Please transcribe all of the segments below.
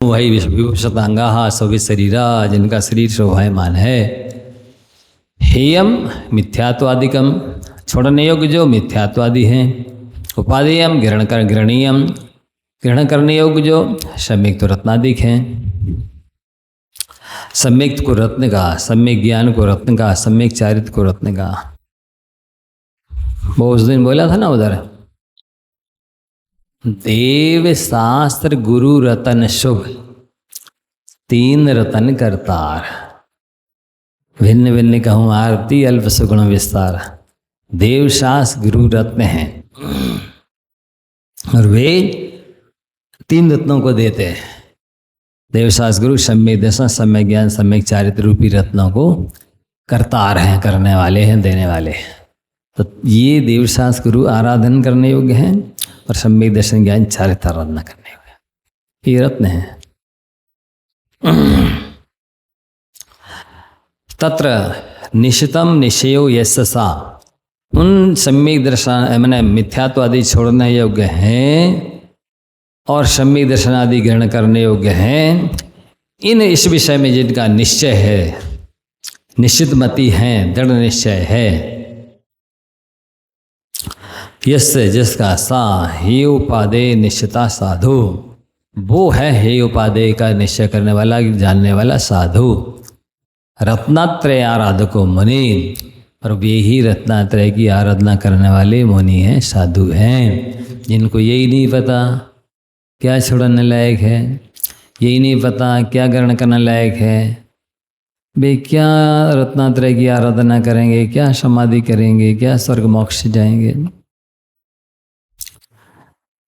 वही विभूषितांगा सभी शरीरा, जिनका शरीर शोभायमान है। हेयम मिथ्यात्वादिकम, छोड़ने योग्य जो मिथ्यात्वादि हैं। उपादेयम ग्रहणीयम, ग्रहण करने योग्य जो सम्यक तो रत्नादिक हैं। सम्यक को रत्न का, सम्यक ज्ञान को रत्न का, सम्यक चारित्र को रत्न का। वो उस दिन बोला था ना उधर, देव शास्त्र गुरु रतन शुभ, तीन रतन करतार। भिन्न भिन्न कहूँ आरती अल्प सुगुण विस्तार। देव शास्त्र गुरु रत्न हैं और वे तीन रत्नों को देते हैं। देवशास्त्र गुरु सम्यक दर्शन, सम्यक ज्ञान, सम्यक चारित्र रूपी रत्नों को करतार हैं, करने वाले हैं, देने वाले हैं। तो ये देवशास्त्र गुरु आराधन करने योग्य हैं और सम्यक दर्शन ज्ञान चारित्र आराधना करने योग्य, ये रत्न हैं। तत्र निशितम निश्चयो यस्य सा, उन सम्यक दर्शन मैंने मिथ्यात्वादि छोड़ने योग्य हैं और सम्यक दर्शन आदि ग्रहण करने योग्य हैं, इन इस विषय में जिनका निश्चय है, निश्चित मति है, दृढ़ निश्चय है, यस्य जिसका सा हे उपादेय निश्चिता साधु, वो है हे उपादेय का निश्चय करने वाला, जानने वाला साधु। रत्नात्रय आराधको मुनि, और वे ही रत्नात्रय की आराधना करने वाले मुनि हैं, साधु हैं, जिनको यही नहीं पता क्या छोड़ने लायक है, यही नहीं पता क्या ग्रहण करने लायक है। वे क्या रत्नात्रय की आराधना करेंगे, क्या समाधि करेंगे, क्या स्वर्ग मोक्ष जाएंगे।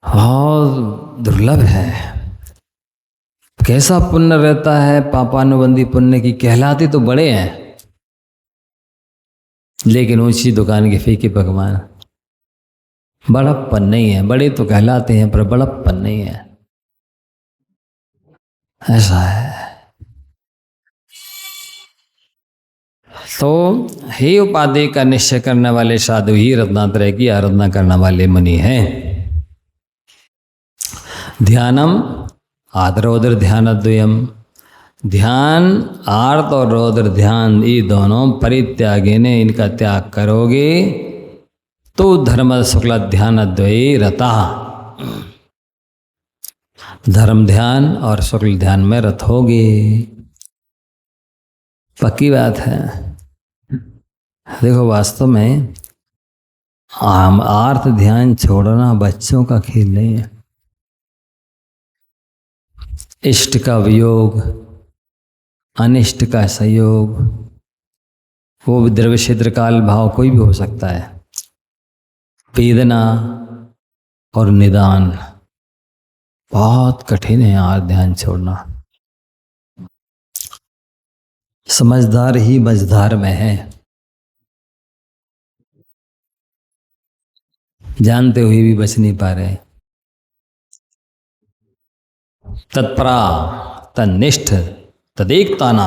बहुत दुर्लभ है। कैसा पुण्य रहता है, पापानुबंधी पुण्य की कहलाते तो बड़े हैं, लेकिन ऊंची दुकान के फीके पकवान। बड़प्पन नहीं है, बड़े तो कहलाते हैं पर बड़प्पन नहीं है, ऐसा है। तो हे उपादेय का निश्चय करने वाले साधु ही रत्नात्रय की आराधना करने वाले मुनि हैं। ध्यानम आदरोदर ध्यानद्वयम, ध्यान आर्त और रौद्र ध्यान ये दोनों परित्यागे ने, इनका त्याग करोगे तो धर्म शुक्ल ध्यान द्वये रता, धर्म ध्यान और शुक्ल ध्यान में रत होगे। पक्की बात है। देखो वास्तव में आर्त ध्यान छोड़ना बच्चों का खेल नहीं है। इष्ट का वियोग, अनिष्ट का संयोग, वो भी द्रव्य क्षेत्र काल भाव कोई भी हो सकता है। वेदना और निदान बहुत कठिन है यार, ध्यान छोड़ना। समझदार ही मझधार में है, जानते हुए भी बच नहीं पा रहे। तत्परा तन्निष्ठ तदेकताना,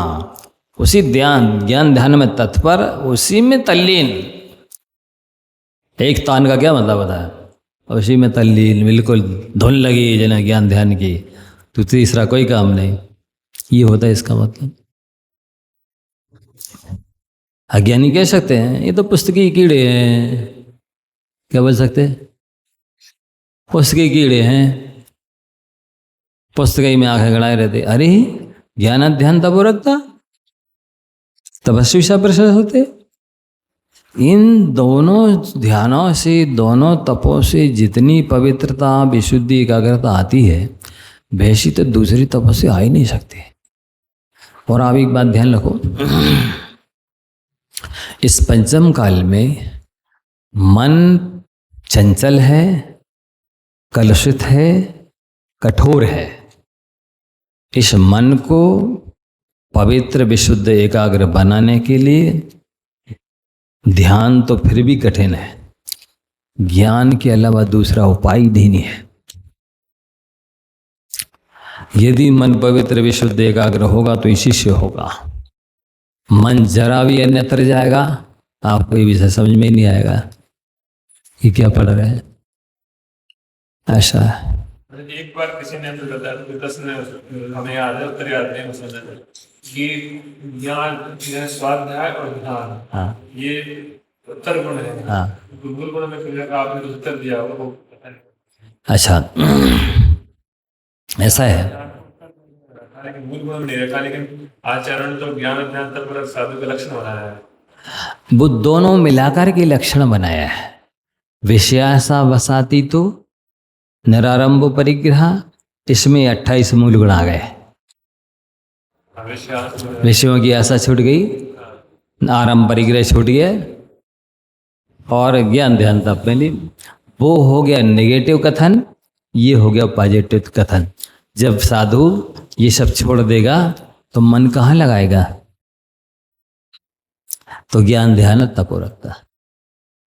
उसी ज्ञान ध्यान में तत्पर, उसी में तल्लीन। एक तान का क्या मतलब होता है? उसी में तल्लीन, बिल्कुल धुन लगी जना ज्ञान ध्यान की, तो तीसरा कोई काम नहीं, ये होता है इसका मतलब। अज्ञानी कह सकते हैं ये तो पुस्तकी कीड़े हैं, क्या बोल सकते हैं? पुस्तकी कीड़े हैं, पुस्तक में आंखें गड़ाए रहते। अरे ज्ञान ध्यान तब वो रखता, तपस्वी सा प्रशस्त होते। इन दोनों ध्यानों से, दोनों तपों से जितनी पवित्रता, विशुद्धि, एकाग्रता आती है, वैसी तो दूसरी तपों से आ ही नहीं सकती। और आप एक बात ध्यान रखो, इस पंचम काल में मन चंचल है, कलुषित है, कठोर है। इस मन को पवित्र, विशुद्ध, एकाग्र बनाने के लिए ध्यान तो फिर भी कठिन है, ज्ञान के अलावा दूसरा उपाय ही नहीं है। यदि मन पवित्र, विशुद्ध, एकाग्र होगा तो इसी से होगा। मन जरा भी अन्यत्र जाएगा, आपको ये विषय समझ में ही नहीं आएगा कि क्या पढ़ रहे हैं। ऐसा है, एक बार किसी ने हमें बताया, तो दस ने हमें याद है, उत्तर याद नहीं मुझे कि ज्ञान, स्वाध्याय और ध्यान, हाँ ये उत्तर गुण है। हाँ। मूल गुण में फिर आपने जो उत्तर दिया वो पता नहीं। अच्छा, ऐसा है। लेकिन मूल गुण में नहीं रखा, लेकिन आचरण तो ज्ञान ध्यान तत्पर साधु का लक्षण बनाया है। वो दोनों मिलाकर के लक्षण बनाया है। विषयासा वसाती तो निरारंभ परिग्रह, इसमें 28 मूल गुण आ गए। विषयों की आशा छूट गई, आरंभ परिग्रह छूट गया, और ज्ञान ध्यान तप में लीन। वो हो गया नेगेटिव कथन, ये हो गया पॉजिटिव कथन। जब साधु ये सब छोड़ देगा तो मन कहाँ लगाएगा? तो ज्ञान ध्यान तप रखता।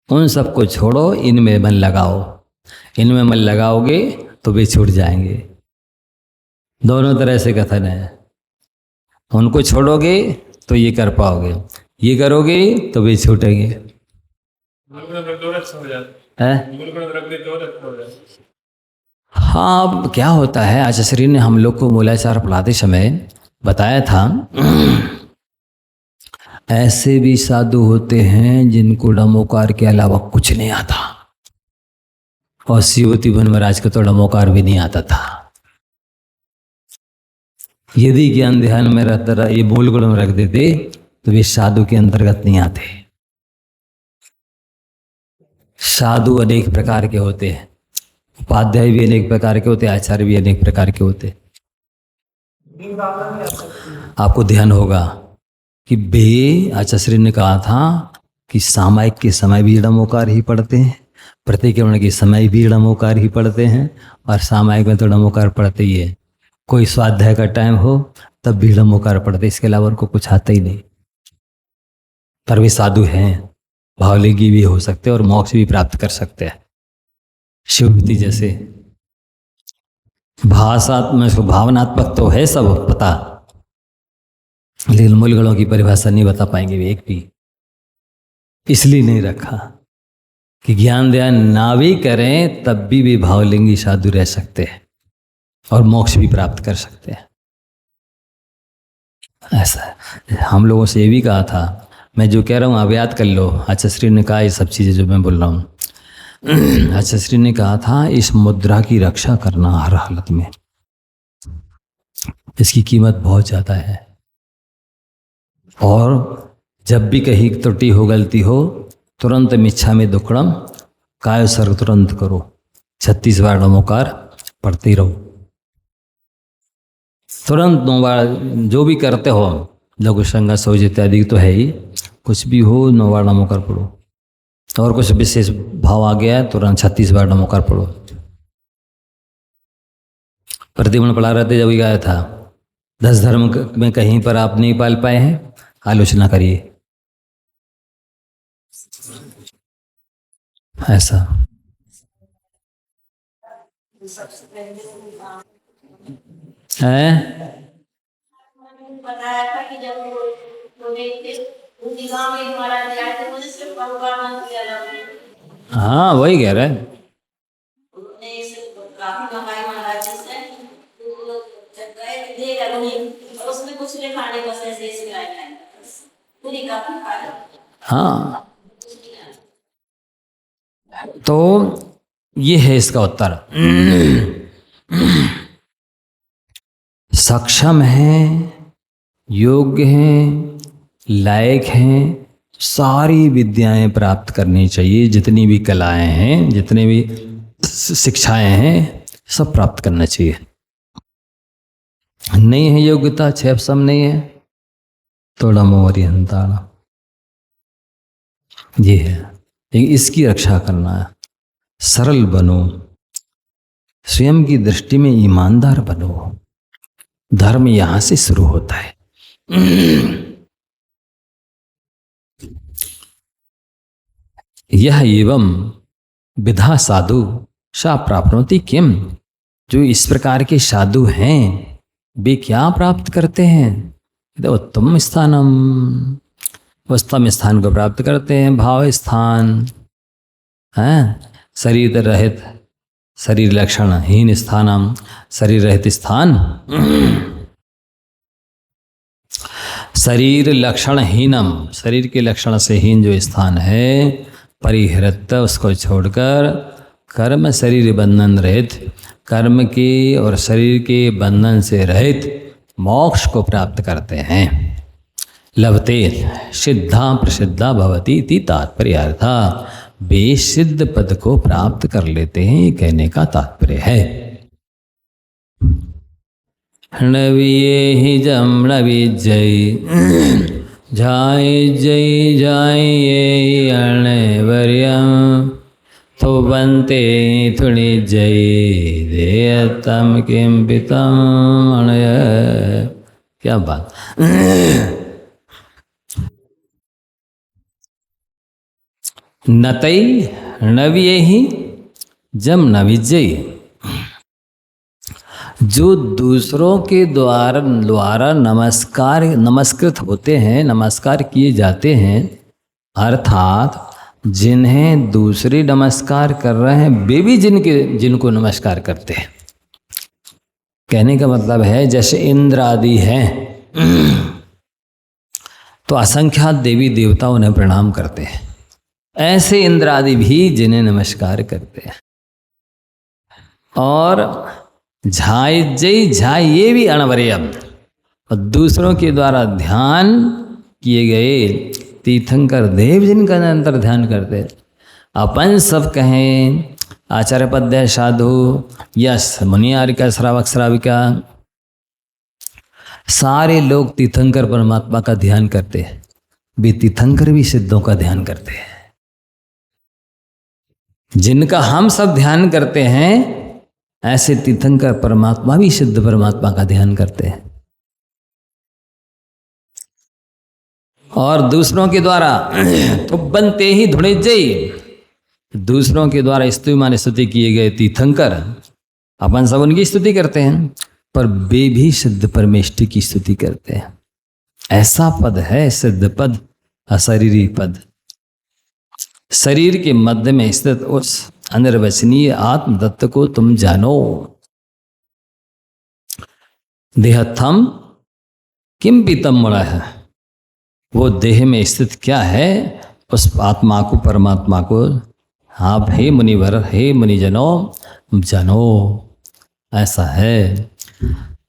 उन सबको छोड़ो, इनमें मन लगाओ। इनमें मन लगाओगे तो वे छूट जाएंगे। दोनों तरह से कथन है। उनको छोड़ोगे तो ये कर पाओगे, ये करोगे तो वे छूटेंगे। हाँ, अब क्या होता है, आचार्य ने हम लोग को मूलाचार पढ़ाते समय बताया था, ऐसे भी साधु होते हैं जिनको डमोकार के अलावा कुछ नहीं आता, और शिवती वन महाराज को तो डमोकार भी नहीं आता था। यदि ज्ञान ध्यान में रहता, ये मूल गुण में रख देते तो वे साधु के अंतर्गत नहीं आते। साधु अनेक प्रकार के होते हैं, उपाध्याय भी अनेक प्रकार के होते, आचार्य भी अनेक प्रकार के होते। आपको ध्यान होगा कि बे आचार्य ने कहा था कि सामायिक के समय भी डमोकार ही पढ़ते हैं, प्रतिक्रमण के समय भी डमोकार ही पढ़ते हैं, और सामायिक में तो डमोकार पढ़ते ही है। कोई स्वाध्याय का टाइम हो तब भी डमोकार पढ़ते, इसके अलावा उनको कुछ आता ही नहीं। पर वे साधु हैं, भावलिंगी भी हो सकते हैं और मोक्ष भी प्राप्त कर सकते हैं, शिवभूति जैसे। भाषात्मक भावनात्मक तो है सब पता, लेकिन मूल गुणों की परिभाषा नहीं बता पाएंगे वे एक भी। इसलिए नहीं रखा कि ज्ञान ध्यान ना भी करें तब भी वे भावलिंगी साधु रह सकते हैं और मोक्ष भी प्राप्त कर सकते हैं। ऐसा है। हम लोगों से ये भी कहा था, मैं जो कह रहा हूँ आप याद कर लो। आचार्य ने कहा ये सब चीज़ें जो मैं बोल रहा हूँ, आचार्य ने कहा था इस मुद्रा की रक्षा करना हर हालत में, इसकी कीमत बहुत ज़्यादा है। और जब भी कहीं त्रुटि हो, गलती हो, तुरंत मिच्छा में दुक्कड़म काय सर्ग तुरंत करो, 36 बार नमोकार पढ़ते रहो। तुरंत 9 बार जो भी करते हो, लघु संज्ञा सोच इत्यादि तो है ही, कुछ भी हो 9 बार नमोकार पढ़ो। और कुछ विशेष भाव आ गया है तुरंत 36 बार नमोकार पढ़ो। प्रतिबंध पढ़ा रहे थे जब गाया था, 10 धर्म में कहीं पर आप नहीं पाल पाए हैं, आलोचना करिए। ऐसा है। बताया था कि जब वो देखते उसी गांव में एक महाराज आए थे, मुझे सिर्फ भगवान मान किया जाता। हाँ वही कह रहे हैं। उन्होंने काफी मंगाई महाराज से, तो जब गए दे रहे उन्हें, और उसमें कुछ ले खाने बस ऐसे ऐसे आए पूरी काफी खाया। हाँ, तो ये है इसका उत्तर। सक्षम हैं, योग्य हैं, लायक हैं, सारी विद्याएं प्राप्त करनी चाहिए। जितनी भी कलाएं हैं, जितनी भी शिक्षाएं हैं, सब प्राप्त करना चाहिए। नहीं है योग्यता, छेपसम नहीं है, तो डमोरी हंताड़ा, ये है। लेकिन इसकी रक्षा करना है। सरल बनो, स्वयं की दृष्टि में ईमानदार बनो। धर्म यहां से शुरू होता है। यह एवं विधा साधु सा प्राप्नोति किम, जो इस प्रकार के साधु हैं वे क्या प्राप्त करते हैं? उत्तम स्थानम, उत्तम स्थान को प्राप्त करते हैं। भाव स्थान है, शरीर रहित शरीर लक्षणहीन स्थानम, शरीर रहित स्थान, शरीर लक्षणहीनम, शरीर के लक्षण से हीन जो स्थान है, परिहृत उसको छोड़कर कर्म शरीर बंधन रहित, कर्म के और शरीर के बंधन से रहित मोक्ष को प्राप्त करते हैं। लभते सिद्धा प्रसिद्धा भवती इति तात्पर्यार्था, वे सिद्ध पद को प्राप्त कर लेते हैं, ये कहने का तात्पर्य है। नविये ही जम नवि जय जाय जय जाय ये अणवर्यम तो बनते थुणि जय देयतम किम पितम अणय। क्या बात। नतई नविये ही जम नविजय, जो दूसरों के द्वारा नमस्कृत होते हैं, नमस्कार किए जाते हैं, अर्थात जिन्हें दूसरे नमस्कार कर रहे हैं वे भी जिनको नमस्कार करते हैं। कहने का मतलब है जैसे इंद्र आदि हैं तो असंख्यात देवी देवता उन्हें प्रणाम करते हैं, ऐसे इंद्र आदि भी जिन्हें नमस्कार करते हैं। और झाय जय झाय ये भी अणवर्यम, और दूसरों के द्वारा ध्यान किए गए तीर्थंकर देव जिनका निरंतर ध्यान करते हैं। अपन सब कहें आचार्य पद्य साधु या मुनियारिका श्रावक श्राविका, सारे लोग तीर्थंकर परमात्मा का ध्यान करते हैं, वे तीर्थंकर भी सिद्धों का ध्यान करते हैं। जिनका हम सब ध्यान करते हैं ऐसे तीर्थंकर परमात्मा भी सिद्ध परमात्मा का ध्यान करते हैं। और दूसरों के द्वारा तो बनते ही धुणे जय, दूसरों के द्वारा स्तुति माने स्तुति किए गए तीर्थंकर, अपन सब उनकी स्तुति करते हैं, पर वे भी सिद्ध परमेष्टि की स्तुति करते हैं। ऐसा पद है सिद्ध पद, अशरीरी पद। शरीर के मध्य में स्थित उस अनिर्वचनीय आत्म तत्व को तुम जानो। देहत्थम किम पीतम मुड़ा है, वो देह में स्थित क्या है, उस आत्मा को परमात्मा को आप हे मुनिवर हे मुनिजनों जानो। ऐसा है,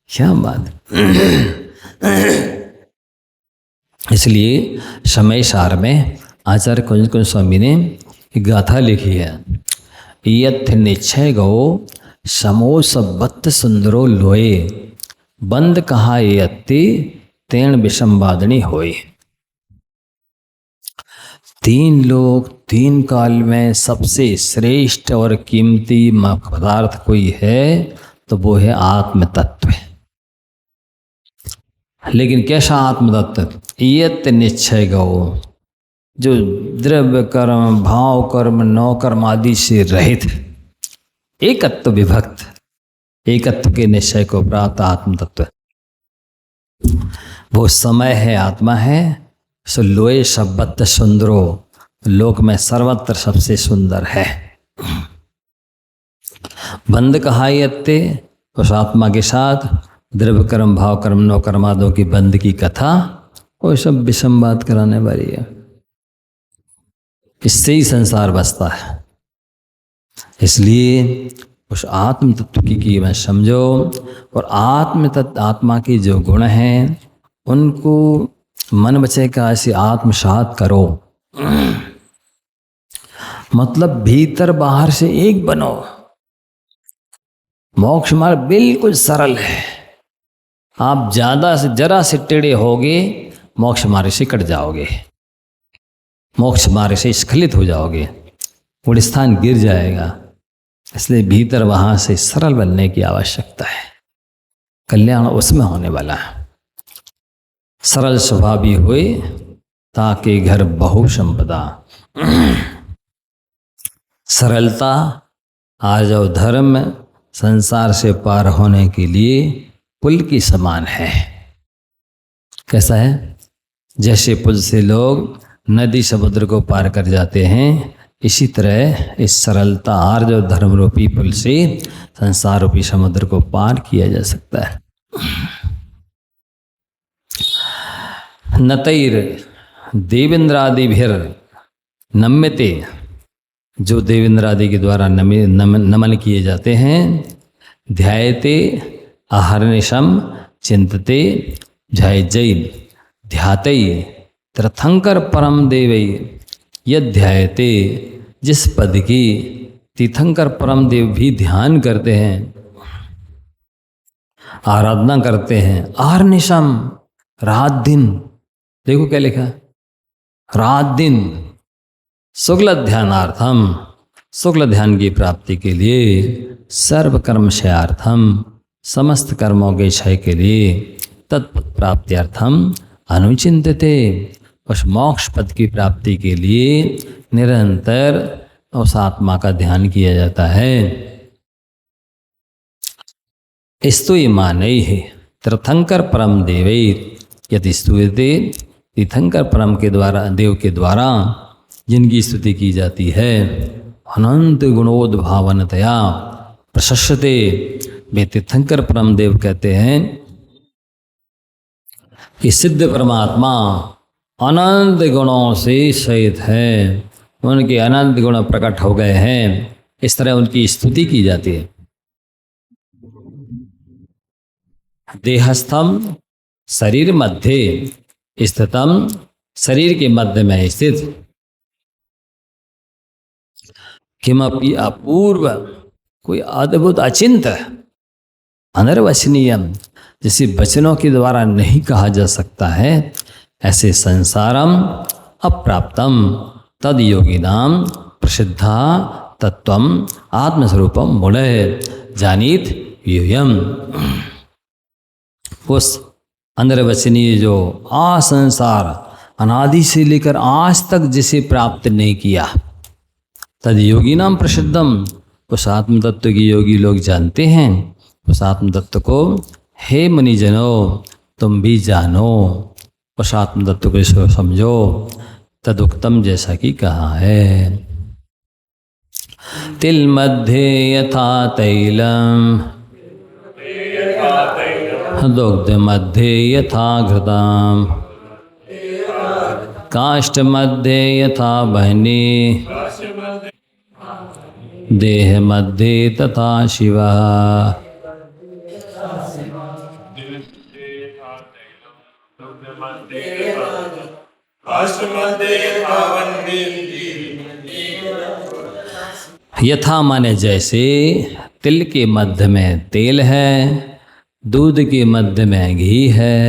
क्या बात। इसलिए समय सार में आचार्य कुंज कुंज स्वामी ने एक गाथा लिखी है। यथ निश्चय गो समोस बत्त सुंदरो लोए, बंद कहा यत्ति तेण विषमवादनी होए। तीन लोग तीन काल में सबसे श्रेष्ठ और कीमती पदार्थ कोई है तो वो है आत्म तत्व। लेकिन कैसा आत्म तत्व? यत निश्चय गो, जो द्रव्य कर्म भाव कर्म नौ कर्म आदि से रहित, एकत्व विभक्त, एकत्व के निश्चय को प्राप्त आत्म तत्व, वो समय है, आत्मा है। सो लोए शब्द सुंदरो, लोक में सर्वत्र सबसे सुंदर है। बंद कहा यत्ते, उस आत्मा के साथ द्रव्य कर्म भाव कर्म नौ कर्मादों की बंद की कथा, वो सब विषम बात कराने वाली है। इससे ही संसार बसता है। इसलिए उस आत्म तत्व की कीमत समझो, और आत्मा के जो गुण हैं उनको मन बचे का ऐसे आत्मसात करो। मतलब भीतर बाहर से एक बनो। मोक्ष मार्ग बिल्कुल सरल है। आप ज्यादा से जरा से टेढ़े होगे मोक्ष मार्ग से कट जाओगे, मोक्ष मार्ग से स्खलित हो जाओगे, वो स्थान गिर जाएगा। इसलिए भीतर वहां से सरल बनने की आवश्यकता है। कल्याण उसमें होने वाला है। सरल स्वभावी हुए ताकि घर बहु संपदा। सरलता आज और धर्म संसार से पार होने के लिए पुल की समान है। कैसा है? जैसे पुल से लोग नदी समुद्र को पार कर जाते हैं, इसी तरह इस सरलता आर्ज और धर्म रूपी पुल से संसार रूपी समुद्र को पार किया जा सकता है। नतैर देवेंद्रादिभिर नम्यते, जो देवेंद्रादि के द्वारा नमन किए जाते हैं। ध्यायते अहर्निशम चिंतते ध्यायजै ध्यातै तीर्थंकर परम देवै, यद ध्यायते, जिस पद की तीर्थंकर परम देव भी ध्यान करते हैं, आराधना करते हैं। अहर्निशम, रात दिन, देखो क्या लिखा, रात दिन। शुक्ल ध्यानार्थम, शुक्ल ध्यान की प्राप्ति के लिए। सर्व कर्म क्षयार्थम, समस्त कर्मों के क्षय के लिए। तत्प्राप्त्यर्थम अनुचिंतते, उस मोक्ष पद की प्राप्ति के लिए निरंतर उस आत्मा का ध्यान किया जाता है। स्तुति मानई है तीर्थंकर परम देवै, यदि स्तुते, तीर्थंकर परम के द्वारा, देव के द्वारा जिनकी स्तुति की जाती है। अनंत गुणोद्भावनतया प्रशस्यते, वे तीर्थंकर परम देव कहते हैं कि सिद्ध परमात्मा अनंत गुणों से सहित है, उनके अनंत गुण प्रकट हो गए हैं। इस तरह उनकी स्तुति की जाती है। देहस्थम शरीर मध्य स्थितम, शरीर के मध्य में स्थित। किमपि अपूर्व, कोई अद्भुत अचिंत, अनर्वचनीयम, जिसे वचनों के द्वारा नहीं कहा जा सकता है, ऐसे संसारम अप्राप्तम तद योगिनाम प्रसिद्धा तत्वम आत्मस्वरूपम मूढ़ जानीत यूयम। उस अनर्वचनीय जो असंसार अनादि से लेकर आज तक जिसे प्राप्त नहीं किया, तद योगी नाम प्रसिद्धम, उस आत्म तत्व की योगी लोग जानते हैं। उस आत्म तत्व को हे मुनिजनों तुम भी जानो, उस आत्म तत्व को समझो। तदुक्तम, जैसा कि कहा है। तिल मध्य यथा तैलम, दुग्ध मध्य यथा घृतम, काष्ठ मध्य यथा बहनी, देह मध्य तथा शिवा। यथा माने जैसे, तिल के मध्य में तेल है, दूध के मध्य में घी है,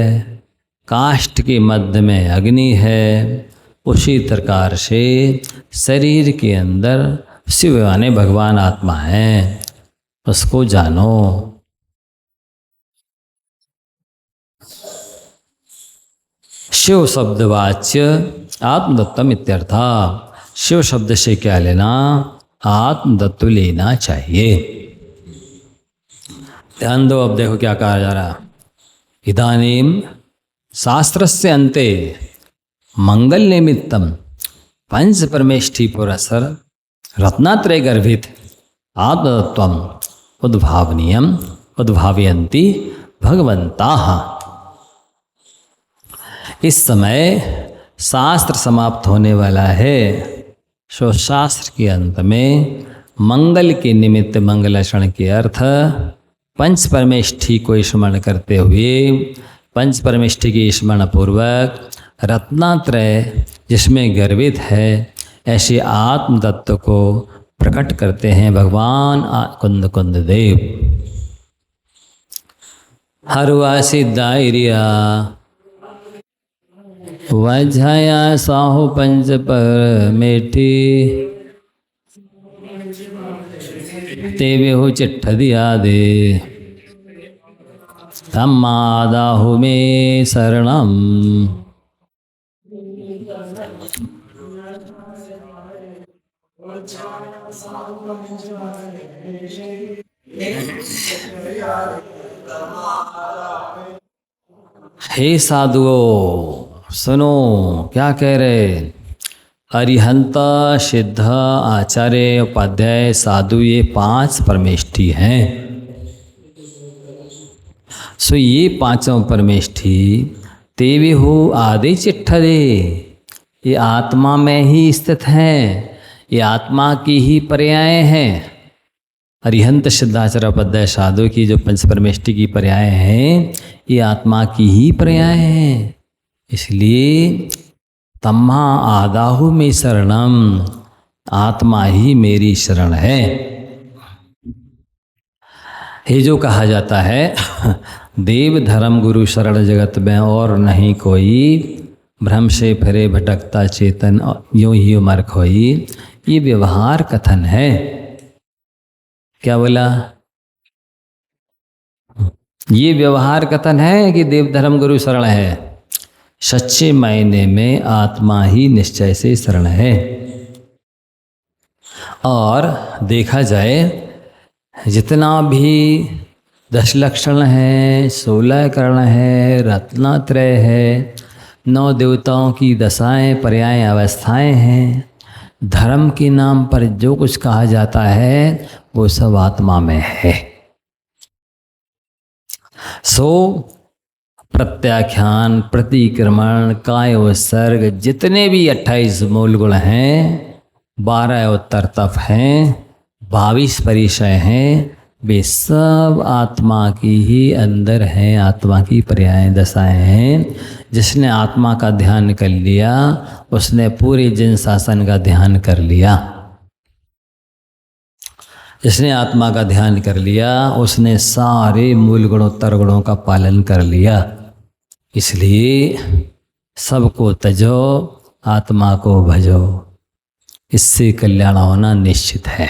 काष्ठ के मध्य में अग्नि है, उसी प्रकार से शरीर के अंदर शिव यानी भगवान आत्मा है, उसको जानो। शिव शब्दवाच्य आत्मदत्तम इत्यर्था, शिव शब्द से क्या लेना, आत्मदत्व लेना चाहिए। ध्यान दो, अब देखो क्या कहा जा रहा। इदानीम शास्त्रस्य अन्ते मंगल निमित्तम पंच परमेष्ठी पुरस्सर रत्नात्रय गर्भित आत्मतत्वम उद्भावनीयम उद्भावयन्ति भगवन्ताः। इस समय शास्त्र समाप्त होने वाला है, सो शास्त्र के अंत में मंगल के निमित्त मंगलाचरण के अर्थ पंच परमेष्ठी को स्मरण करते हुए, पंच परमेष्ठी के स्मरण पूर्वक रत्नात्रय जिसमें गर्भित है ऐसे आत्म तत्व को प्रकट करते हैं भगवान कुंद कुंद देव। हरुआ सिद्धाइरिया वजया साहु पंच पर मेठी, तेवे हो चिट्ठ दिया दे, तम्मादाहु में शरणम। हे साधुओं सुनो, क्या कह रहे। अरिहंत, सिद्ध, आचार्य, उपाध्याय, साधु, ये 5 परमेष्ठी हैं। सो ये 5 परमेष्ठी तेवे हो आदि चिट्ठरे, ये आत्मा में ही स्थित हैं, ये आत्मा की ही पर्याय हैं। अरिहंत, सिद्धाचार्य, उपाध्याय, साधु की जो 5 परमेष्ठी की पर्याय हैं, ये आत्मा की ही पर्याय हैं। इसलिए तम्मा आदाहु में शरणम, आत्मा ही मेरी शरण है। ये जो कहा जाता है देव धर्म गुरु शरण जगत में और नहीं कोई, भ्रम से फिरे भटकता चेतन यूं ही उमर खोई, ये व्यवहार कथन है। क्या बोला? ये व्यवहार कथन है कि देव धर्म गुरु शरण है। सच्चे मायने में आत्मा ही निश्चय से शरण है। और देखा जाए जितना भी 10 लक्षण है, 16 कर्ण है, रत्नात्रय है, 9 देवताओं की दशाएं पर्याय अवस्थाएं हैं, धर्म के नाम पर जो कुछ कहा जाता है वो सब आत्मा में है। सो प्रत्याख्यान, प्रतिक्रमण, काय उत्सर्ग, जितने भी 28 मूल गुण हैं, 12 उत्तर तप हैं, 22 परिचय हैं, वे सब आत्मा की ही अंदर हैं, आत्मा की पर्याय दशाएं हैं। जिसने आत्मा का ध्यान कर लिया उसने पूरे जिन शासन का ध्यान कर लिया। जिसने आत्मा का ध्यान कर लिया उसने सारे मूल गुणोत्तर गुणों का पालन कर लिया। इसलिए सबको तजो, आत्मा को भजो, इससे कल्याण होना निश्चित है।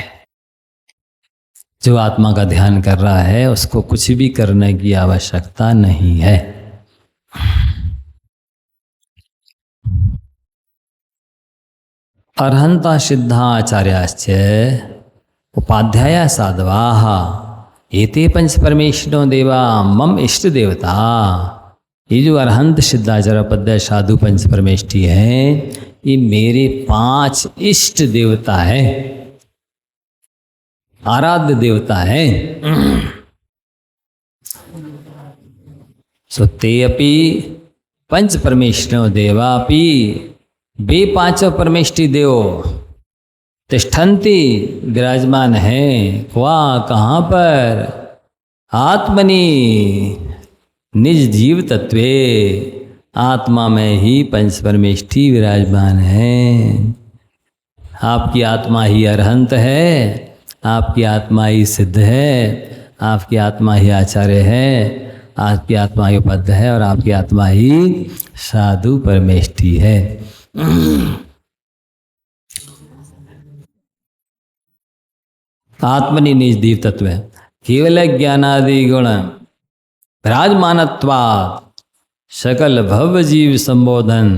जो आत्मा का ध्यान कर रहा है उसको कुछ भी करने की आवश्यकता नहीं है। अर्हंता सिद्धाचार्याश्च उपाध्याय साधवाः एते 5 परमेष्ठिनो देवा मम इष्ट देवता। ये जो अरहंत, सिद्धाचार्य, उपाध्याय, साधु 5 परमेष्ठी हैं, ये मेरे 5 इष्ट देवता है, आराध्य देवता है। सो ते अपि 5 परमेष्ठिनो देवापि, वे 5 परमेष्ठी देव तिष्ठन्ति, विराजमान हैं। क्वा, कहाँ पर? आत्मनि, निज जीव तत्वे, आत्मा में ही 5 परमेष्ठी विराजमान हैं। आपकी आत्मा ही अरहंत है, आपकी आत्मा ही सिद्ध है, आपकी आत्मा ही आचार्य है, आपकी आत्मा ही उपाध्याय है और आपकी आत्मा ही साधु परमेष्ठी है। आत्मनि निज जीव तत्व, केवल ज्ञानादि गुण विराजमानत्वात् सकल भव जीव संबोधन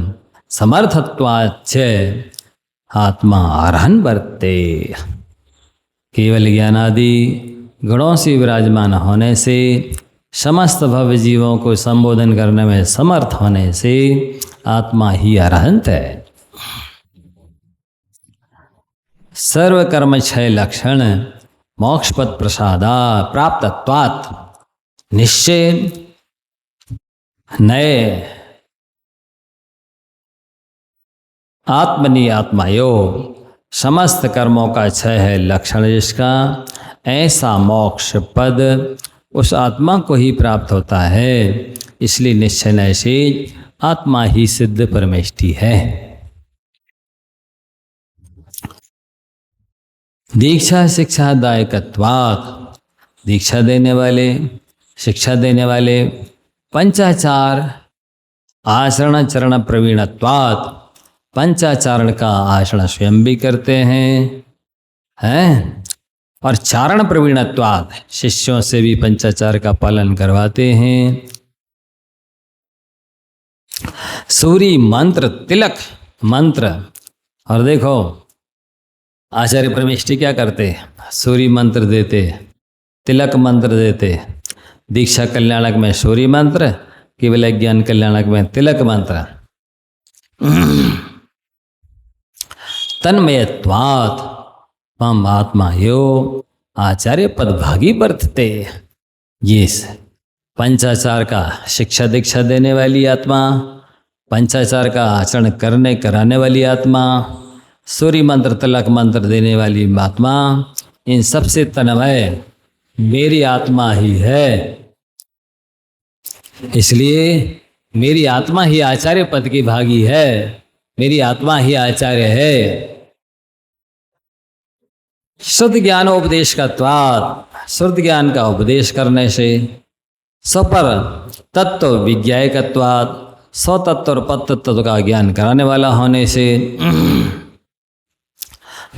समर्थत्वाच्च आत्मा अरहन वर्ते। केवल ज्ञानादि गुणों से विराजमान होने से, समस्त भव जीवों को संबोधन करने में समर्थ होने से आत्मा ही अरहंत है। सर्वकर्म क्षय लक्षण मोक्षपद प्रसादा प्राप्तत्वात् निश्चय नए आत्मनि आत्मायो, समस्त कर्मों का क्षय है लक्षण जिसका, ऐसा मोक्ष पद उस आत्मा को ही प्राप्त होता है। इसलिए निश्चय नय से आत्मा ही सिद्ध परमेष्ठी है। दीक्षा शिक्षा दायकत्वात्, दीक्षा देने वाले, शिक्षा देने वाले, पंचाचार आचरण चरण प्रवीणत्वात्, पंचाचारण का आचरण स्वयं भी करते हैं और चारण प्रवीणत्वात्, शिष्यों से भी पंचाचार का पालन करवाते हैं। सूरी मंत्र, तिलक मंत्र, और देखो आचार्य परमेष्ठी क्या करते, सूर्य मंत्र देते, तिलक मंत्र देते। दीक्षा कल्याणक में सूर्य मंत्र, केवल ज्ञान कल्याणक में तिलक मंत्र। तन्मयत्वात् मम आत्मा यो आचार्य पदभागी वर्तते। ये पंचाचार का शिक्षा दीक्षा देने वाली आत्मा, पंचाचार का आचरण करने कराने वाली आत्मा, सूर्य मंत्र तिलक मंत्र देने वाली आत्मा, इन सबसे तन्मय मेरी आत्मा ही है। इसलिए मेरी आत्मा ही आचार्य पद की भागी है, मेरी आत्मा ही आचार्य है। शुद्ध ज्ञानोपदेश का त्वाद, शुद्ध ज्ञान का उपदेश करने से, सपर तत्व विज्ञायकत्वाद, स्वतत्व और पद तत्व का ज्ञान कराने वाला होने से,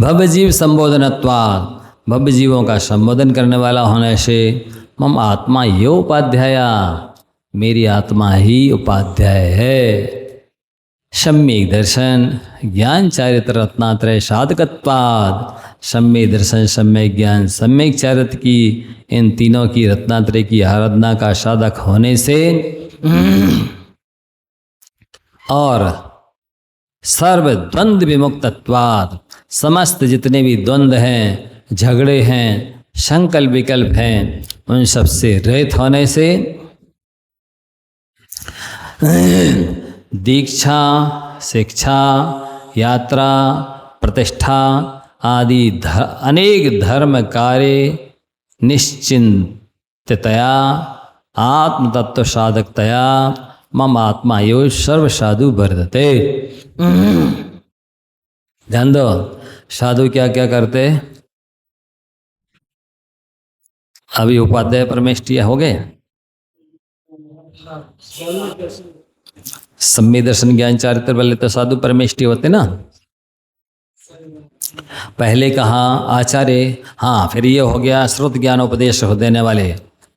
भव्य जीव संबोधनत्वाद, भव्य जीवों का संबोधन करने वाला होने से, मम आत्मा यो उपाध्याया, मेरी आत्मा ही उपाध्याय है। सम्यक दर्शन ज्ञान चारित्र रत्नात्रय साधकत्वाद, सम्यक दर्शन सम्यक ज्ञान सम्यक चारित्र की इन तीनों की रत्नात्रय की आराधना का साधक होने से, और सर्व द्वंद्व विमुक्तत्वाद, समस्त जितने भी द्वंद्व हैं, झगड़े हैं, संकल्प विकल्प हैं, उन सब से रहित होने से, दीक्षा शिक्षा यात्रा प्रतिष्ठा आदि अनेक धर्म कार्य निश्चिंततया आत्मतत्व साधकतया मम आत्मा यो सर्व साधु वर्तते। ध्यान दो, साधु क्या क्या करते? अभी उपाध्याय परमेष्ठिया हो गए, सम्यक दर्शन ज्ञान चारित्र वाले तो साधु परमेष्ठी होते ना। पहले कहा आचार्य, हाँ फिर ये हो गया श्रुत ज्ञान उपदेश देने वाले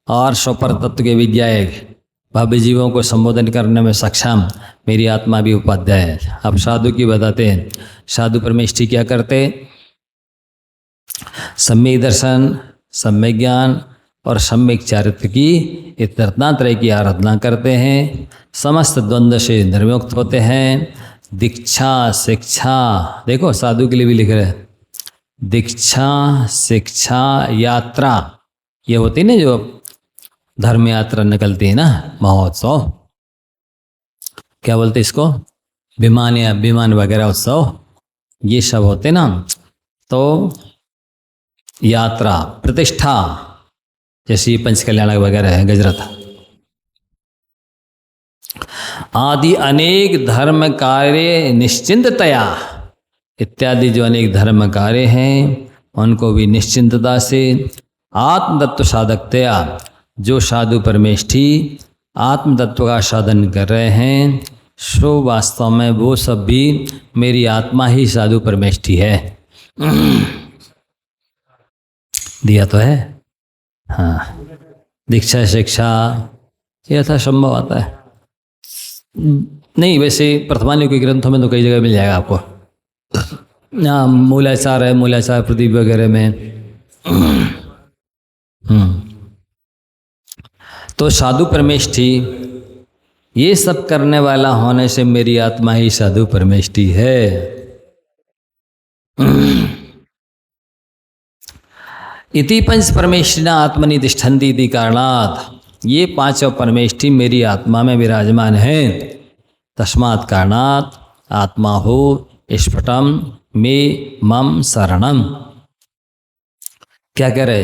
और स्वपर तत्व के विज्ञायक, भव्य जीवों को संबोधन करने में सक्षम, मेरी आत्मा भी उपाध्याय है। अब साधु की बताते हैं, साधु परमेष्ठी क्या करते? सम्यक दर्शन सम्यक ज्ञान और सम्यक चारित्र की इस रत्नात्रय की आराधना करते हैं, समस्त द्वंद्व से निर्मुक्त होते हैं। दीक्षा शिक्षा, देखो साधु के लिए भी लिख रहे हैं, दीक्षा शिक्षा यात्रा, ये होती है ना जो धर्म यात्रा निकलती है ना, महोत्सव क्या बोलते इसको, विमान या विमान वगैरह उत्सव, ये सब होते ना। तो यात्रा प्रतिष्ठा जैसे पंच कल्याणक वगैरह है, गजरथ आदि अनेक धर्म कार्य निश्चिंततया, इत्यादि जो अनेक धर्म कार्य हैं उनको भी निश्चिंतता से आत्मतत्व साधकतया, जो साधु परमेष्ठी आत्मतत्व का साधन कर रहे हैं, सो वास्तव में वो सब भी मेरी आत्मा ही साधु परमेष्ठी है। दिया तो है, हाँ। दीक्षा शिक्षा ये यथासंभव आता है नहीं, वैसे प्रथमान्यों के ग्रंथों में तो कई जगह मिल जाएगा आपको। हाँ, मूलाचार है, मूलाचार प्रदीप वगैरह में। तो साधु परमेष्ठी ये सब करने वाला होने से मेरी आत्मा ही साधु परमेष्ठी है। इति पंच परमेष्ठिना आत्मनि तिष्ठन्ति इति कारणात्, ये पांचों परमेष्ठी मेरी आत्मा में विराजमान हैं। तस्मात् कारणात् आत्मा हो स्फुटम मे मम शरणम। क्या कह रहे?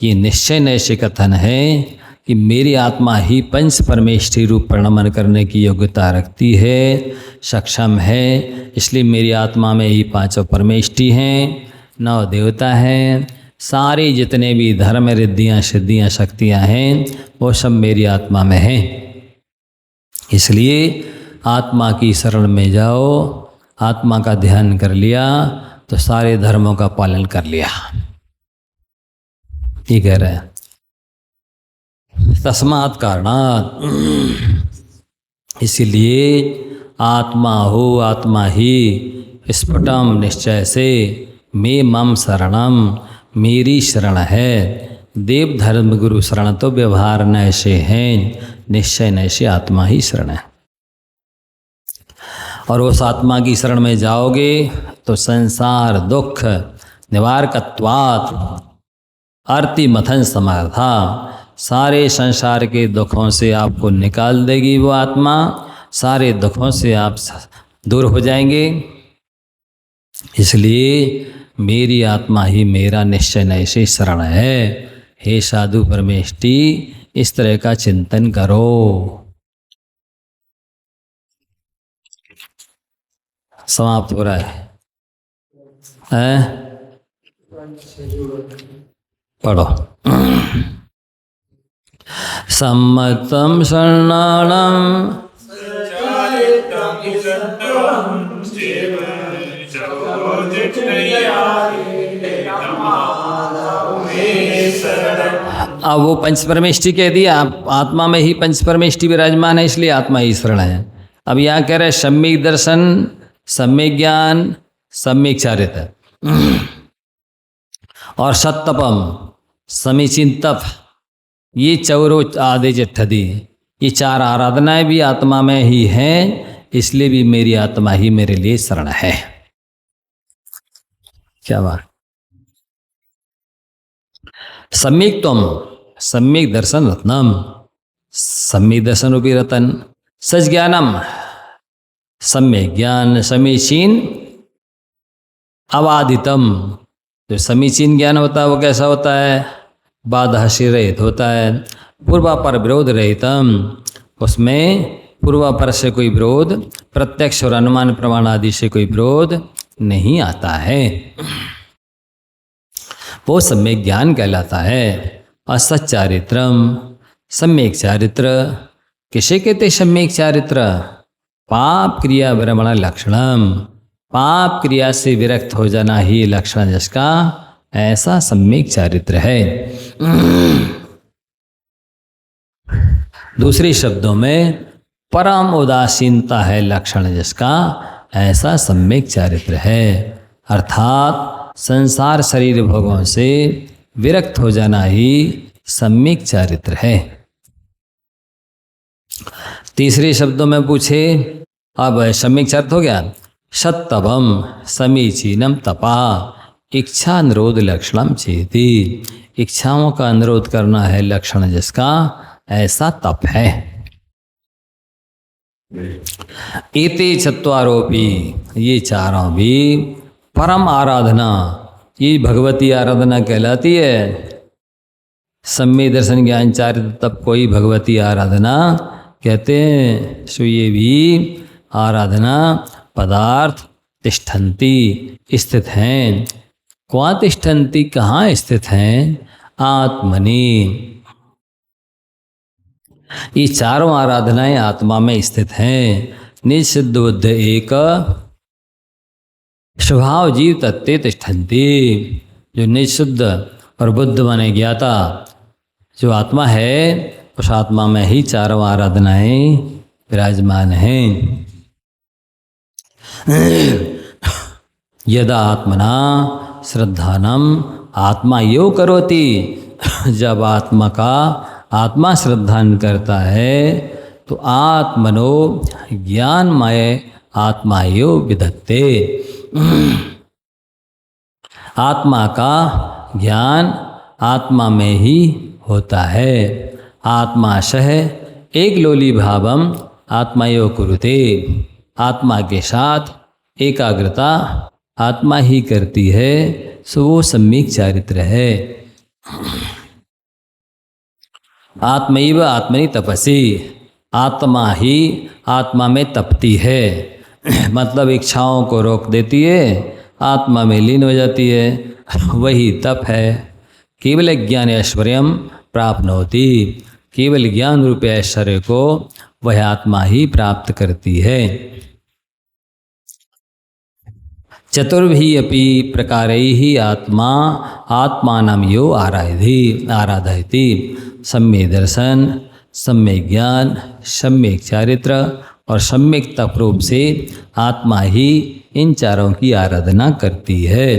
ये निश्चय नैश्य कथन है कि मेरी आत्मा ही पंच परमेष्ठी रूप प्रणमन करने की योग्यता रखती है, सक्षम है। इसलिए मेरी आत्मा में ही पांचों परमेष्ठी हैं, 9 देवता हैं, सारे जितने भी धर्म रिद्धियाँ सिद्धियाँ शक्तियाँ हैं वो सब मेरी आत्मा में हैं। इसलिए आत्मा की शरण में जाओ, आत्मा का ध्यान कर लिया तो सारे धर्मों का पालन कर लिया। ये कह रहे हैं तस्मात् कारणात्, इसीलिए आत्मा हो आत्मा ही स्फुटम निश्चय से मे मम शरणम, मेरी शरण है। देव धर्म गुरु शरण तो व्यवहार नैसे हैं, निश्चय नैसे आत्मा ही शरण है। और उस आत्मा की शरण में जाओगे तो संसार दुख निवारकत्वात् आरती मथन समर्था, सारे संसार के दुखों से आपको निकाल देगी वो आत्मा, सारे दुखों से आप दूर हो जाएंगे। इसलिए मेरी आत्मा ही मेरा निश्चय नैसे शरण है। हे साधु परमेष्टि, इस तरह का चिंतन करो। समाप्त हो रहा है? पढ़ो। सम्मतं शरणाणं अब वो पंच परमेष्टि कह दिया, आत्मा में ही पंच परमेष्टि विराजमान है, इसलिए आत्मा ही शरण है। अब यहाँ कह रहे सम्यक दर्शन, सम्यक ज्ञान, सम्यक चारित्र और सत्तपम समीचीन तप, ये चौरो आदि जठदी, ये चार आराधनाएं भी आत्मा में ही हैं, इसलिए भी मेरी आत्मा ही मेरे लिए शरण है। क्या बात। सम्यक त्वम सम्यक दर्शन रत्नम, सम्यक दर्शन रूपी रतन, सच ज्ञानम सम्यक ज्ञान, समीचीन अबाधितम। जो समीचीन ज्ञान होता है वो कैसा होता है? बाधाशी रहित होता है, पूर्वापर विरोध रहितम, उसमें पूर्वापर से कोई विरोध, प्रत्यक्ष और अनुमान प्रमाण आदि से कोई विरोध नहीं आता है, वो सम्यक ज्ञान कहलाता है। और सच्चारित्रम सम्यक चारित्र, किसे कहते सम्यक चारित्र? पाप क्रिया विरमण लक्षणम, पाप क्रिया से विरक्त हो जाना ही लक्षण जिसका, ऐसा सम्यक चारित्र है। दूसरे शब्दों में परम उदासीनता है लक्षण जिसका, ऐसा सम्यक चारित्र है। अर्थात संसार शरीर भोगों से विरक्त हो जाना ही सम्यक चारित्र है। तीसरे शब्दों में पूछे, अब सम्यक चारित्र हो गया। सत्तवम समीचीनम तपा, इच्छा अनुरोध लक्षणम चेति, इच्छाओं का अनुरोध करना है लक्षण जिसका, ऐसा तप है। एते चत्वारोपि, ये चारों भी परम आराधना, ये भगवती आराधना कहलाती है। सम्यक दर्शन ज्ञान चारित्र तप को ही भगवती आराधना कहते हैं। सो ये भी आराधना पदार्थ तिष्ठन्ति, स्थित हैं। क्वा तिष्ठन्ति, कहाँ स्थित हैं? आत्मनि, ये चारों आराधनाएं आत्मा में स्थित हैं। निज सिद्ध बुद्ध एक स्वभाव जीव तत्ते तिष्ठन्ति, जो निज शुद्ध और बुद्ध माने ज्ञाता जो आत्मा है, उस आत्मा में ही चारों आराधनाएं विराजमान हैं। यदा आत्मना श्रद्धानम आत्मा यो करोति, जब आत्मा श्रद्धान करता है तो आत्मनो ज्ञानमय आत्मा यो विधत्ते, आत्मा का ज्ञान आत्मा में ही होता है। आत्माशः एक लोली भावम आत्मा यो कुरुते, आत्मा के साथ एकाग्रता आत्मा ही करती है, सो वो सम्यक चारित्र है। आत्मैव आत्मनि तपसि, आत्मा ही आत्मा में तपती है, मतलब इच्छाओं को रोक देती है, आत्मा में लीन हो जाती है, वही तप है। केवल ज्ञान ऐश्वर्यम प्राप्त होती, केवल ज्ञान रूप ऐश्वर्य को वह आत्मा ही प्राप्त करती है। चतुर्भी अपि प्रकारैः आत्मा आत्मानं यो आराधयति, सम्यक दर्शन, सम्यक ज्ञान, सम्यक चारित्र और सम्यक तप रूप से आत्मा ही इन चारों की आराधना करती है।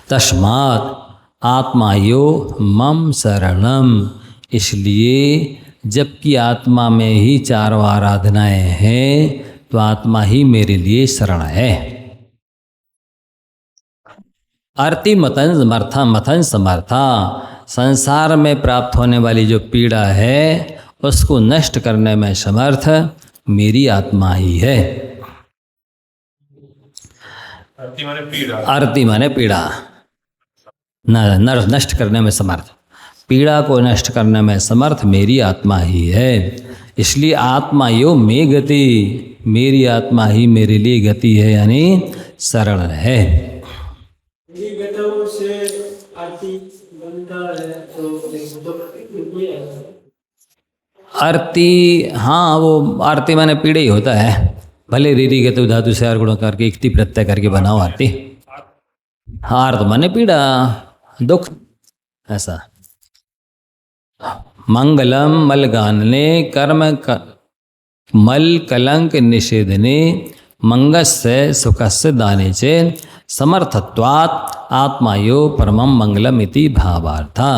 तस्मात् आत्मा यो मम शरणम, इसलिए जबकि आत्मा में ही चारों आराधनाएं हैं, तो आत्मा ही मेरे लिए शरण है। अर्ति मतन मथन समर्था, संसार में प्राप्त होने वाली जो पीड़ा है उसको नष्ट करने में समर्थ मेरी आत्मा ही है। अर्ति माने पीड़ा, अर्ति माने पीड़ा, नष्ट करने में समर्थ, पीड़ा को नष्ट करने में समर्थ मेरी आत्मा ही है। इसलिए आत्मा यो मे गति, मेरी आत्मा ही मेरे लिए गति है, यानी शरण है। आरती, हाँ वो आरती माने पीड़े ही होता है, भले रीरी गतु धातु से गुण करके इक्ति प्रत्यय करके बनाओ आरती। आर्त माने पीड़ा, दुख, ऐसा। मंगलम मलगानने कर्म मल कलंक निषेधने मंगस्य सुखस्य दाने चे समर्थत्वात् आत्मायो परमं मंगलम इति भावार्था।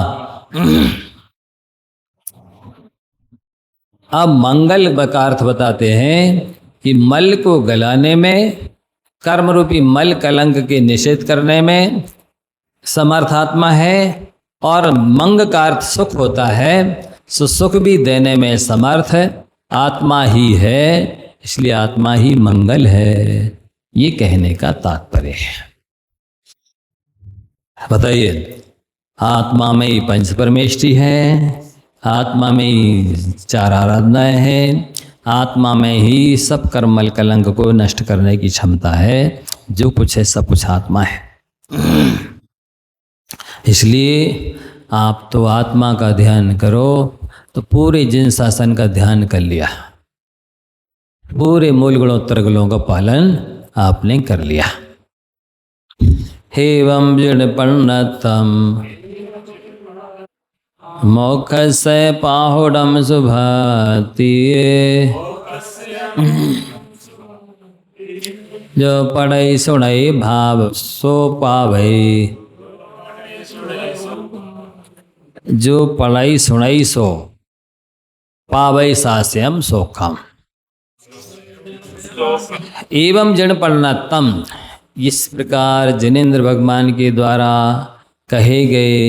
अब मंगल का अर्थ बताते हैं कि मल को गलाने में, कर्म रूपी मल कलंक के निषेध करने में समर्थ आत्मा है, और मंग का अर्थ सुख होता है, सुख भी देने में समर्थ आत्मा ही है। इसलिए आत्मा ही मंगल है, ये कहने का तात्पर्य है। बताइए, आत्मा में ही पंच परमेष्टि है, आत्मा में ही चार आराधनाएं हैं, आत्मा में ही सब कर्मल कलंक को नष्ट करने की क्षमता है। जो कुछ है सब कुछ आत्मा है। इसलिए आप तो आत्मा का ध्यान करो तो पूरे जिन शासन का ध्यान कर लिया, पूरे मूल गुणोत्तर गुणों का पालन आपने कर लिया। हेवं जड़पन्नतम मोक्ष से पाहुडम सुभाती, जो पढ़ई सुनई भाव सो पावई, जो पढ़ई सुनई सो पावई सास्यम सोखम। एवं जन परिणतम, इस प्रकार जिनेन्द्र भगवान के द्वारा कहे गए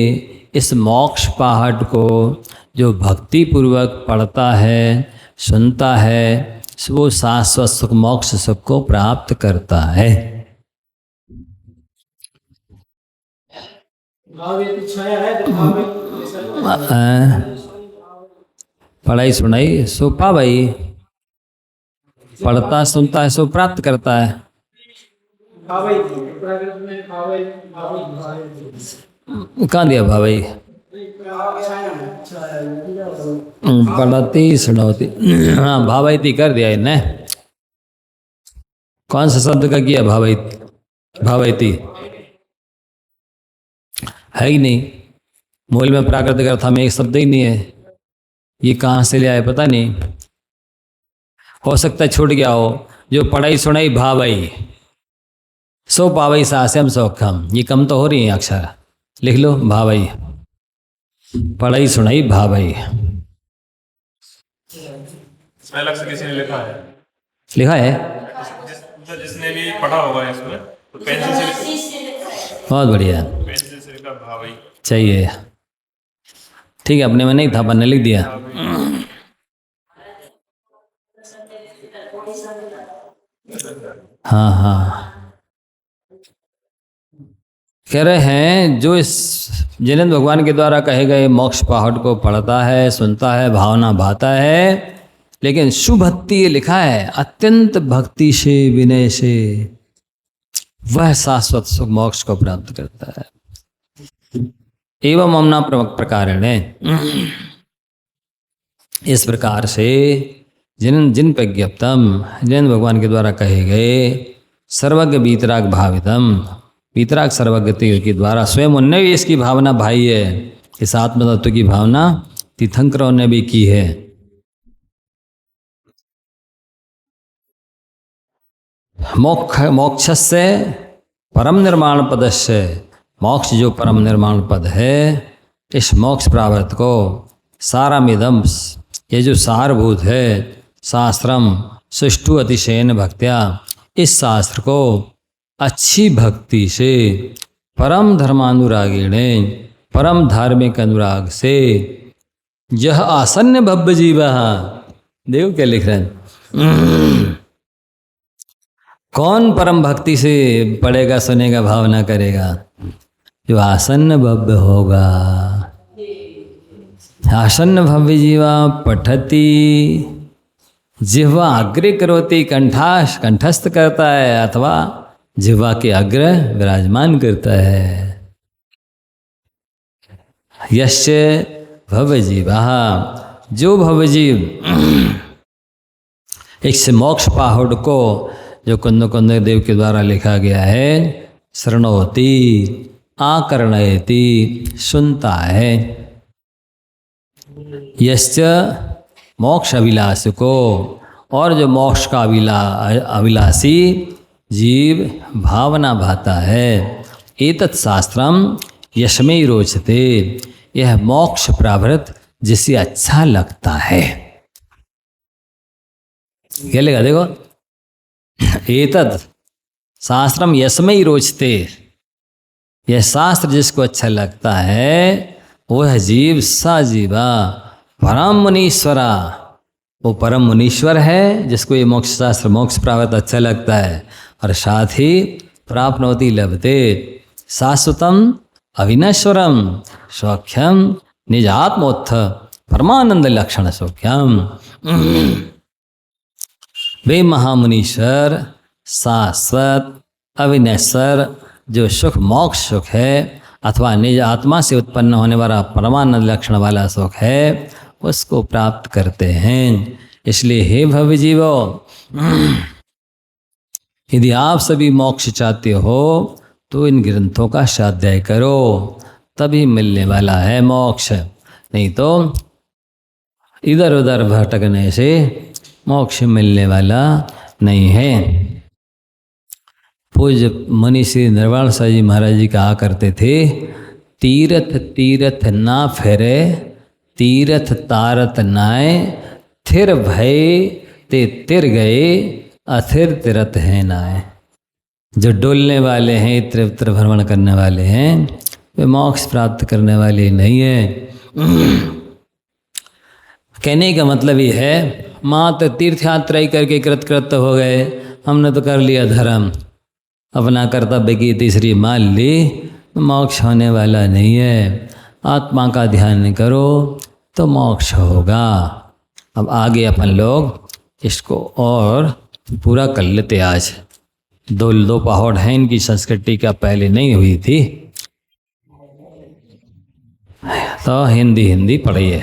इस मोक्ष पहाड़ को जो भक्ति पूर्वक पढ़ता है, सुनता है, वो शाश्वत सुख मोक्ष सुख को प्राप्त करता है। पढ़ाई सुनाई सो पावई, पढ़ता सुनता है सो प्राप्त करता है। कहाँ दिया भाई? पढ़ती सुनौती, हाँ भावैती कर दिया इन्हें। कौन सा शब्द का किया भावैती? है ही नहीं, मूल में प्राकृतिक अर्थ में एक शब्द ही नहीं है। ये कहाँ से ले आए पता नहीं, हो सकता है छूट गया हो। जो पढ़ाई सुनाई भावई सो पावई सास्यम सौखम, ये कम तो हो रही है अक्षर, लिख लो भावई, पढ़ाई सुनाई भावई। इसमें अलग से किसी ने लिखा है? लिखा है जिसने भी पढ़ा होगा इसमें तो पेंसिल से, बहुत बढ़िया, पेंसिल से लिखा भावई चाहिए। ठीक है, अपने में नहीं था, अपन ने लिख दिया। हाँ हाँ, कह रहे हैं जो इस जिनेन्द्र भगवान के द्वारा कहे गए मोक्ष पहाड़ को पढ़ता है, सुनता है, भावना भाता है, लेकिन सुभक्ति ये लिखा है, अत्यंत भक्ति से विनय से वह शाश्वत सुख मोक्ष को प्राप्त करता है। एवं अमना प्रकारेण, इस प्रकार से जिन प्रज्ञप्तम, जिन भगवान के द्वारा कहे गए सर्वज्ञ वीतराग भावितम, वीतराग सर्वज्ञति के द्वारा स्वयं उनने भी इसकी भावना भाई है, इस आत्मतत्व की भावना तीर्थंकरों ने भी की है। मोक्ष से परम निर्माण पद से, मोक्ष जो परम निर्माण पद है, इस मोक्ष प्राप्त को सारामिदम, ये जो सारभूत है, शास्त्रम सुष्ठु अतिशयन भक्त्या, इस शास्त्र को अच्छी भक्ति से, परम धर्मानुरागिणे, परम धार्मिक अनुराग से, यह आसन्न भव्य जीवा, देखो क्या लिख रहे हैं, कौन परम भक्ति से पढ़ेगा, सुनेगा, भावना करेगा, जो आसन्न भव्य होगा। आसन्न भव्य जीवा पठती, जिह्वा अग्रे करोति, कंठस्थ करता है अथवा जिह्वा के अग्र विराजमान करता है। यश्च भव्य जीवा, जो भव्य जीव एक मोक्ष पहाड़ को, जो कुंद देव के द्वारा लिखा गया है, शरणोति, आकर्णयति, सुनता है। यश्च मोक्ष अभिलाष को, और जो मोक्ष का अभिलाषी जीव भावना भाता है, एतत् शास्त्रम यशमे रोचते, यह मोक्ष प्रावृत जिसे अच्छा लगता है। क्या लिखा देखो, एतत् शास्त्रम यशमे रोचते, यह शास्त्र जिसको अच्छा लगता है वह जीव सा जीवा परम मुनीश्वरा, वो परम मुनीश्वर है जिसको ये मोक्ष शास्त्र मोक्ष प्राप्त अच्छा लगता है, और साथ ही प्राप्नोति लभते शाश्वतम अविनश्वरम सौख्यम निजात्मोत्थ परमानंद लक्षण सौख्यम। वे महामुनीश्वर शाश्वत अविनश्वर जो सुख मोक्ष सुख है अथवा निज आत्मा से उत्पन्न होने वाला परमानंद लक्षण वाला सुख है, उसको प्राप्त करते हैं। इसलिए हे भव्य जीवो, यदि आप सभी मोक्ष चाहते हो तो इन ग्रंथों का स्वाध्याय करो, तभी मिलने वाला है मोक्ष, नहीं तो इधर उधर भटकने से मोक्ष मिलने वाला नहीं है। पूज्य मुनि श्री निर्वाण साहब जी महाराज जी कहा करते थे, तीरथ तीरथ ना फेरे, तीरथ तारत नाय, थिर भय ते तिर गए, अथिर तिरथ है नाय। जो डोलने वाले हैं, इत्र इत्र भ्रमण करने वाले हैं, वे मोक्ष प्राप्त करने वाले नहीं है। कहने का मतलब ये है, मात्र तीर्थ यात्रा ही करके कृतकृत्य हो गए, हमने तो कर लिया धर्म, अपना कर्तव्य की तीसरी मान ली, मोक्ष होने वाला नहीं है। आत्मा का ध्यान करो तो मोक्ष होगा। अब आगे अपन लोग इसको और पूरा कर लेते। आज दो पहाड़ हैं, इनकी संस्कृति का पहले नहीं हुई थी, तो हिंदी पढ़िए।